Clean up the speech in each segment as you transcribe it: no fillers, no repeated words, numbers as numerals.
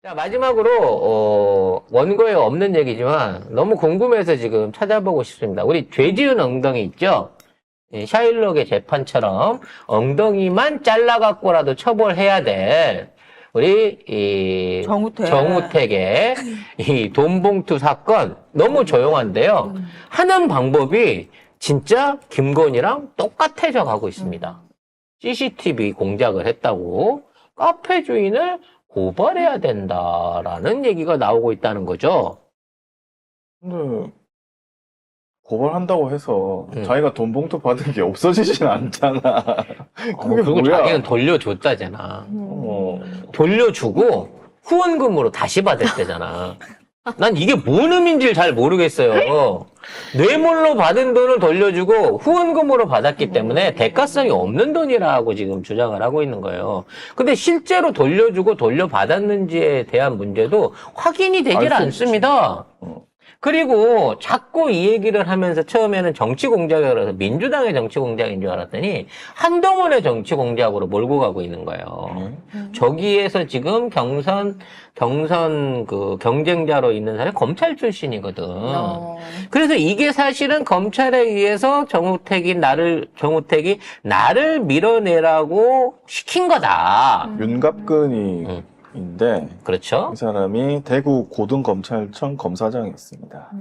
자, 마지막으로, 원고에 없는 얘기지만 너무 궁금해서 지금 찾아보고 싶습니다. 우리 죄지은 엉덩이 있죠? 샤일록의 재판처럼 엉덩이만 잘라갖고라도 처벌해야 될 우리 정우택의 이 돈봉투 사건 너무 조용한데요. 하는 방법이 진짜 김건희랑 똑같아져 가고 있습니다. CCTV 공작을 했다고 카페 주인을 고발해야 된다라는 얘기가 나오고 있다는 거죠. 근데 고발한다고 해서 자기가 돈 봉투 받은 게 없어지진 않잖아. 그게 그리고 뭐야? 자기는 돌려줬다잖아. 돌려주고 후원금으로 다시 받았대잖아. 난 이게 뭔 의미인지 잘 모르겠어요. 뇌물로 받은 돈을 돌려주고 후원금으로 받았기 때문에 대가성이 없는 돈이라고 지금 주장을 하고 있는 거예요. 근데 실제로 돌려주고 돌려받았는지에 대한 문제도 확인이 되질 않습니다. 그리고 자꾸 이 얘기를 하면서 처음에는 정치 공작이라고 해서 민주당의 정치 공작인 줄 알았더니 한동훈의 정치 공작으로 몰고 가고 있는 거예요. 저기에서 지금 경선 그 경쟁자로 있는 사람이 검찰 출신이거든. 그래서 이게 사실은 검찰에 의해서 정우택이 나를 밀어내라고 시킨 거다. 윤갑근이 인데 그렇죠. 이 사람이 대구 고등검찰청 검사장이었습니다.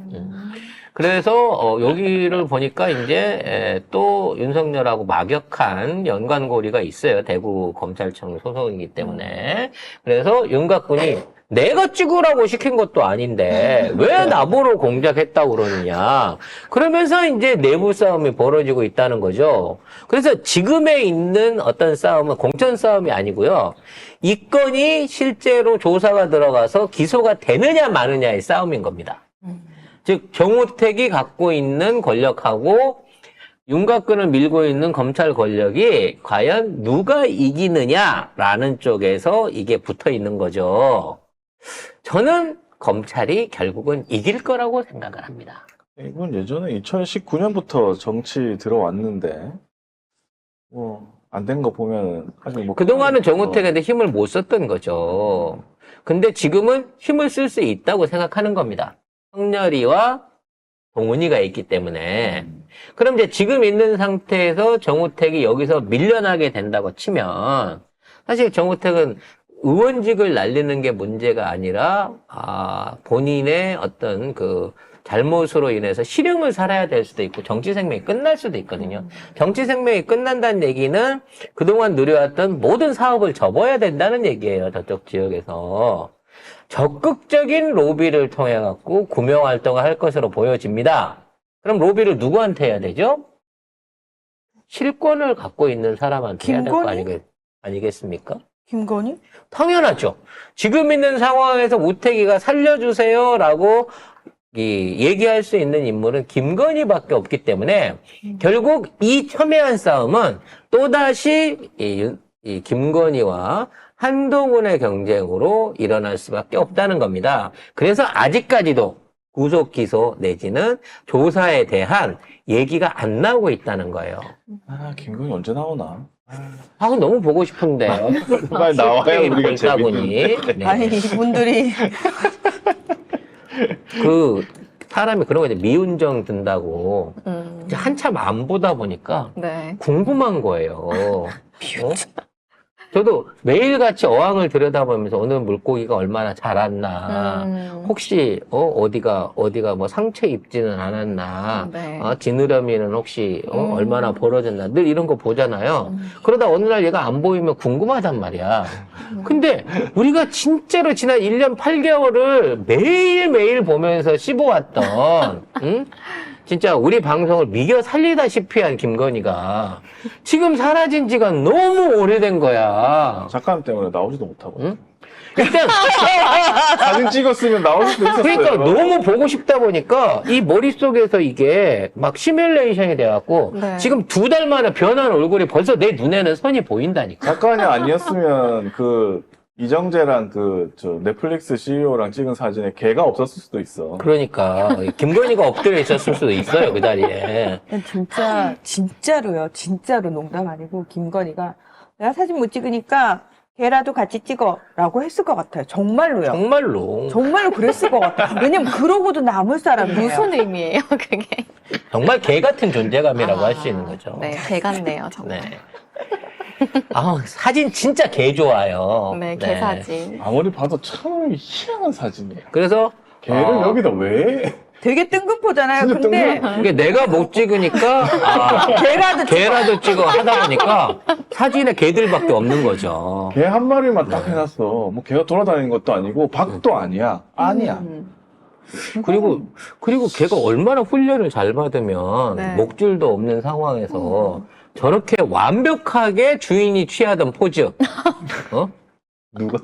그래서 여기를 보니까 이제 또 윤석열하고 막역한 연관고리가 있어요. 대구 검찰청 소속이기 때문에. 그래서 윤곽군이 내가 찍으라고 시킨 것도 아닌데 왜 나보러 공작했다고 그러느냐. 그러면서 이제 내부 싸움이 벌어지고 있다는 거죠. 그래서 지금에 있는 어떤 싸움은 공천 싸움이 아니고요. 이 건이 실제로 조사가 들어가서 기소가 되느냐 마느냐의 싸움인 겁니다. 즉 정우택이 갖고 있는 권력하고 윤곽근을 밀고 있는 검찰 권력이 과연 누가 이기느냐라는 쪽에서 이게 붙어 있는 거죠. 저는 검찰이 결국은 이길 거라고 생각을 합니다. 이건 예전에 2019년부터 정치 들어왔는데 뭐 안 된 거 보면 아직 뭐 그동안은 정우택한테 힘을 못 썼던 거죠. 근데 지금은 힘을 쓸 수 있다고 생각하는 겁니다. 성렬이와 동훈이가 있기 때문에. 그럼 이제 지금 있는 상태에서 정우택이 여기서 밀려나게 된다고 치면 사실 정우택은 의원직을 날리는 게 문제가 아니라 본인의 어떤 그 잘못으로 인해서 실형을 살아야 될 수도 있고 정치 생명이 끝날 수도 있거든요. 정치 생명이 끝난다는 얘기는 그동안 누려왔던 모든 사업을 접어야 된다는 얘기예요. 저쪽 지역에서. 적극적인 로비를 통해 갖고 구명 활동을 할 것으로 보여집니다. 그럼 로비를 누구한테 해야 되죠? 실권을 갖고 있는 사람한테 해야 될 거 아니겠습니까? 김건희? 당연하죠. 지금 있는 상황에서 우택이가 살려주세요라고 얘기할 수 있는 인물은 김건희밖에 없기 때문에 결국 이 첨예한 싸움은 또다시 이 김건희와 한동훈의 경쟁으로 일어날 수밖에 없다는 겁니다. 그래서 아직까지도 구속 기소 내지는 조사에 대한 얘기가 안 나오고 있다는 거예요. 김건희 언제 나오나? 너무 보고 싶은데. 빨리 나와요. 우리가 재밌는데. 네. 아니, 이분들이. 그 사람이 그런 거 이제 미운정 든다고 이제 한참 안 보다 보니까 네. 궁금한 거예요. 저도 매일같이 어항을 들여다보면서 오늘 물고기가 얼마나 자랐나, 혹시 어디가 뭐 상처 입지는 않았나, 네. 지느러미는 혹시 얼마나 벌어졌나, 늘 이런 거 보잖아요. 그러다 어느 날 얘가 안 보이면 궁금하단 말이야. 근데 우리가 진짜로 지난 1년 8개월을 매일매일 보면서 씹어왔던 진짜 우리 방송을 미겨 살리다시피 한 김건희가 지금 사라진 지가 너무 오래된 거야. 작가님 때문에 나오지도 못하고. 응? 일단 사진 찍었으면 나올 수도 있었어요. 그러니까 너무 보고 싶다 보니까 이 머릿속에서 이게 막 시뮬레이션이 돼갖고 네. 지금 2달 만에 변한 얼굴이 벌써 내 눈에는 선이 보인다니까. 작가님 아니었으면 이정재랑 넷플릭스 CEO랑 찍은 사진에 걔가 없었을 수도 있어. 그러니까 김건희가 엎드려 있었을 수도 있어요, 그 자리에. 진짜로요. 진짜로 농담 아니고 김건희가 내가 사진 못 찍으니까 걔라도 같이 찍어라고 했을 것 같아요. 정말로요. 정말로. 정말로 그랬을 것 같아요. 왜냐면 그러고도 남을 사람이에요. 무슨 의미예요, 그게? 정말 개 같은 존재감이라고 할 수 있는 거죠. 네, 개 같네요, 정말. 네. 아, 사진 진짜 개 좋아요. 네, 개 사진. 아무리 봐도 참 희한한 사진이에요. 그래서 걔를 여기다 왜? 되게 뜬금포잖아요. 진짜 근데 이게 내가 못 찍으니까 개라도 찍어 하다 보니까 사진에 개들밖에 없는 거죠. 걔 한 마리만 딱 해놨어. 뭐 걔가 돌아다니는 것도 아니고 박도 아니야. 아니야. 그리고 걔가 얼마나 훈련을 잘 받으면 네. 목줄도 없는 상황에서 저렇게 완벽하게 주인이 취하던 포즈, 누가?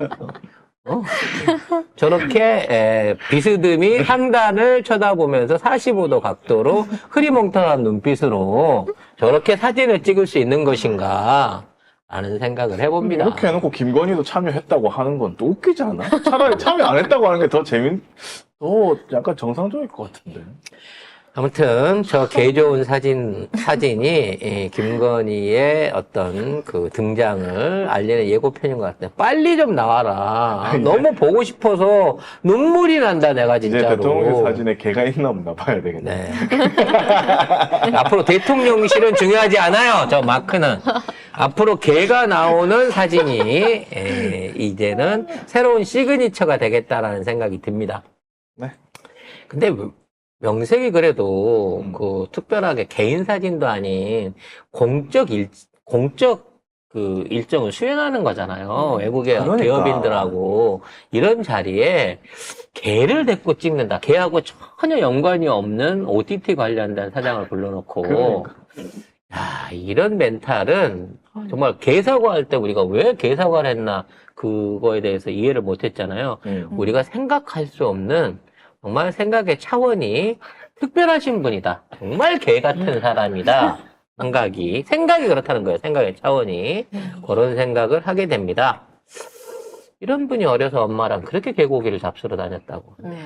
저렇게 비스듬히 상단을 쳐다보면서 45도 각도로 흐리멍텅한 눈빛으로 저렇게 사진을 찍을 수 있는 것인가 라는 생각을 해봅니다. 이렇게 해놓고 김건희도 참여했다고 하는 건 또 웃기지 않아? 차라리 참여 안 했다고 하는 게 더 더 약간 정상적일 것 같은데. 아무튼 저 개 좋은 사진이 김건희의 어떤 그 등장을 알리는 예고편인 것 같아요. 빨리 좀 나와라. 너무 보고 싶어서 눈물이 난다 내가 이제 진짜로. 대통령 사진에 개가 있나 없나 봐야 되겠네. 네. 앞으로 대통령실은 중요하지 않아요. 저 마크는. 앞으로 개가 나오는 사진이 이제는 새로운 시그니처가 되겠다라는 생각이 듭니다. 네. 근데 명색이 그래도 그 특별하게 개인 사진도 아닌 공적 그 일정을 수행하는 거잖아요. 외국의 그러니까. 기업인들하고 이런 자리에 개를 데리고 찍는다. 개하고 전혀 연관이 없는 OTT 관련된 사장을 불러놓고 그러니까. 야, 이런 멘탈은 정말 개 사과할 때 우리가 왜 개 사과를 했나 그거에 대해서 이해를 못했잖아요. 우리가 생각할 수 없는 정말 생각의 차원이 특별하신 분이다. 정말 개 같은 사람이다. 생각이 그렇다는 거예요. 생각의 차원이. 그런 생각을 하게 됩니다. 이런 분이 어려서 엄마랑 그렇게 개고기를 잡수러 다녔다고. 네.